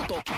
tutok.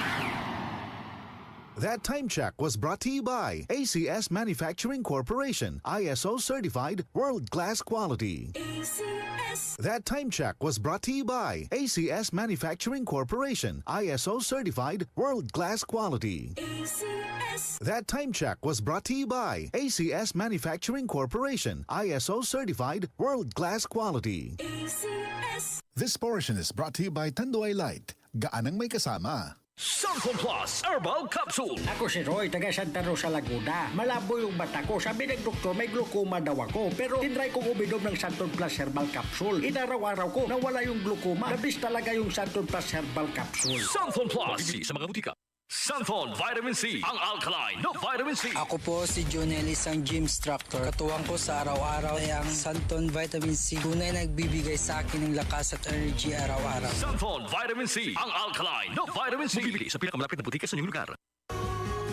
That time check was brought to you by ACS Manufacturing Corporation, ISO certified world-class quality. ACS. That time check was brought to you by ACS Manufacturing Corporation, ISO certified world-class quality. ACS. That time check was brought to you by ACS Manufacturing Corporation, ISO certified world-class quality. ACS. This portion is brought to you by Tanduay Light. Gaanang may kasama. Santon Plus Herbal Capsule. Ako si Roy, taga Santa Rosa, Laguna. Malabo yung mata ko. Sabi ng doktor, may glaucoma daw ako. Pero tinry kong uminom ng Santon Plus Herbal Capsule. Inaraw-araw ko, nawala yung glaucoma. Nabis talaga yung Santon Plus Herbal Capsule. Santon Plus. Bibili sa mga butika. Santon Vitamin C. Ang alkaline na vitamin C. Ako po si Jonel, isang gym instructor. Katuwang ko sa araw-araw ay ang Santon Vitamin C. Tunay nagbibigay sa akin ng lakas at energy araw-araw. Santon Vitamin C. Ang alkaline na vitamin C. Bibili sa pinakamalapit na butika sa inyong lugar.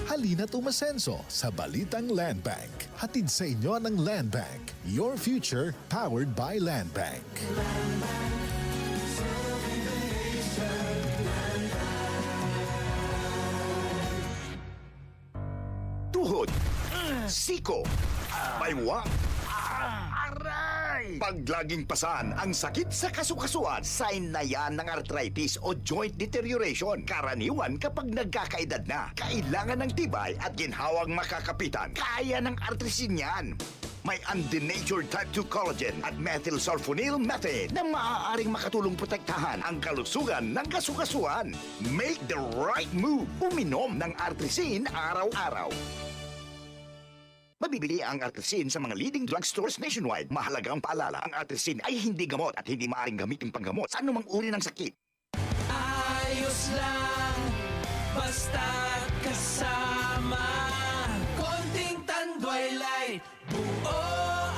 Halina't umasenso sa Balitang Land Bank. Hatid sa inyo ng Land Bank. Your future powered by Land Bank. Tuhod, siko, baywang, aray! Pag laging pasan ang sakit sa kasukasuan, sign na yan ng arthritis o joint deterioration. Karaniwan kapag nagkakaedad na, kailangan ng tibay at ginhawang makakapitan. Kaya ng artrisin yan. May undenatured type 2 collagen at methylsulfonyl methane na maaaring makatulong protektahan ang kalusugan ng kasukasuan. Make the right move. Uminom ng artrisin araw-araw. Mabibili ang artrisin sa mga leading drugstores nationwide. Mahalagang paalala, ang artrisin ay hindi gamot at hindi maaaring gamitin panggamot sa anumang uri ng sakit. Ayos lang, basta kasama. Konting Tanduay Light, buo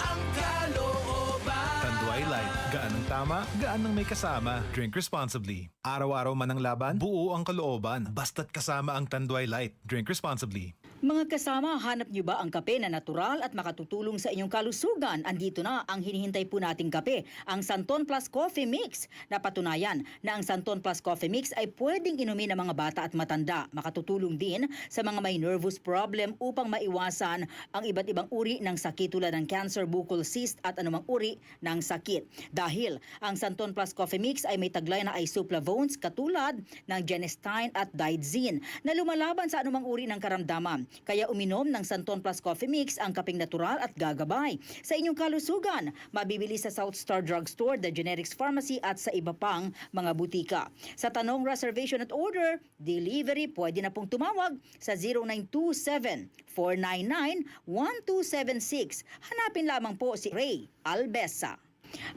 ang kalooban. Tanduay Light. Gaan ang tama, gaan ang may kasama. Drink responsibly. Araw-araw man ang laban, buo ang kalooban. Basta't kasama ang Tanduay Light. Drink responsibly. Mga kasama, hanap niyo ba ang kape na natural at makatutulong sa inyong kalusugan? Andito na ang hinihintay po nating kape, ang Santon Plus Coffee Mix. Napatunayan na ang Santon Plus Coffee Mix ay pwedeng inumin ng mga bata at matanda. Makatutulong din sa mga may nervous problem upang maiwasan ang iba't ibang uri ng sakit tulad ng cancer, buccal cyst at anumang uri ng sakit. Dahil ang Santon Plus Coffee Mix ay may taglay na isoflavones katulad ng genistein at didzin na lumalaban sa anumang uri ng karamdaman. Kaya uminom ng Santon Plus Coffee Mix ang kapeng natural at gagabay sa inyong kalusugan. Mabibili sa South Star Drugstore, The Generics Pharmacy at sa iba pang mga butika. Sa tanong, reservation at order, delivery, pwede na pong tumawag sa 0927-499-1276. Hanapin lamang po si Ray Albesa.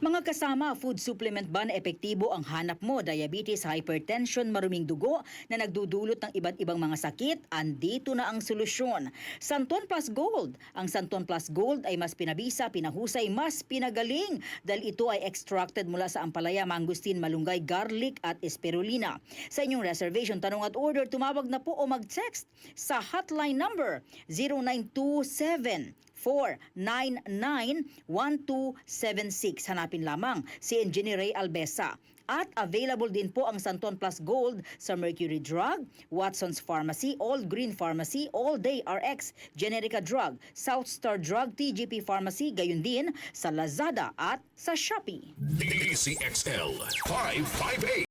Mga kasama, food supplement ba na epektibo ang hanap mo? Diabetes, hypertension, maruming dugo na nagdudulot ng iba't ibang mga sakit? Andito na ang solusyon. Santon Plus Gold. Ang Santon Plus Gold ay mas pinabisa, pinahusay, mas pinagaling dahil ito ay extracted mula sa ampalaya, mangustin, malunggay, garlic at spirulina. Sa inyong reservation, tanong at order, tumawag na po o mag-text sa hotline number 0927 499-1276. Hanapin lamang si Engineer Ray Albesa. At available din po ang Santon Plus Gold sa Mercury Drug, Watson's Pharmacy, All Green Pharmacy, All Day RX, Generica Drug, South Star Drug, TGP Pharmacy, gayon din sa Lazada at sa Shopee. DCXL 558